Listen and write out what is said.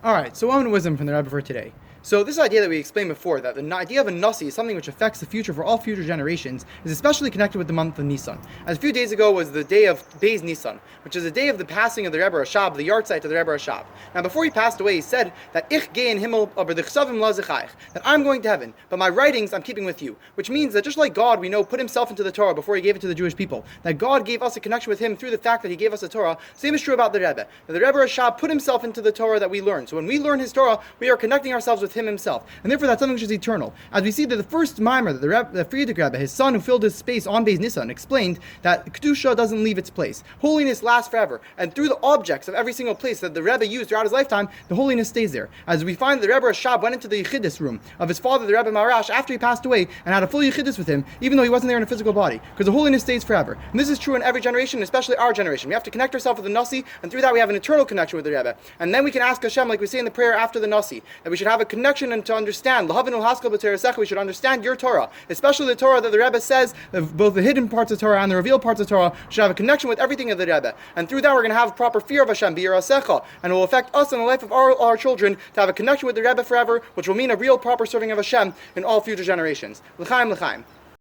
Alright, so one wisdom from the Rebbe for today. So this idea that we explained before, that the idea of a Nassi is something which affects the future for all future generations, is especially connected with the month of Nissan. As a few days ago was the day of Beis Nissan, which is the day of the passing of the Rebbe Rashab, the yard site of the Rebbe Rashab. Now before he passed away, he said that Ich gehe in Himmel, aber d'chsavim la zechaich, that I'm going to heaven, but my writings I'm keeping with you. Which means that just like God, we know, put himself into the Torah before he gave it to the Jewish people, that God gave us a connection with him through the fact that he gave us the Torah. Same is true about the Rebbe. That the Rebbe Rashab put himself into the Torah that we learn. So when we learn his Torah, we are connecting ourselves with him himself. And therefore that's something which is eternal. As we see that the first mimer, the Friedrich Rebbe, his son who filled his space on Beis Nissan, explained that Kedusha doesn't leave its place. Holiness lasts forever. And through the objects of every single place that the Rebbe used throughout his lifetime, the holiness stays there. As we find the Rebbe Rashab went into the Yechidus room of his father, the Rebbe Marash, after he passed away, and had a full Yechidus with him, even though he wasn't there in a physical body. Because the holiness stays forever. And this is true in every generation, especially our generation. We have to connect ourselves with the Nassi, and through that we have an eternal connection with the Rebbe. And then we can ask Hashem, like we say in the prayer after the Nassi, that we should have a connection and to understand. We should understand your Torah, especially the Torah that the Rebbe says, both the hidden parts of Torah and the revealed parts of Torah should have a connection with everything of the Rebbe. And through that we're going to have proper fear of Hashem, b'yirah secha, and it will affect us and the life of our children to have a connection with the Rebbe forever, which will mean a real proper serving of Hashem in all future generations. L'chaim, l'chaim.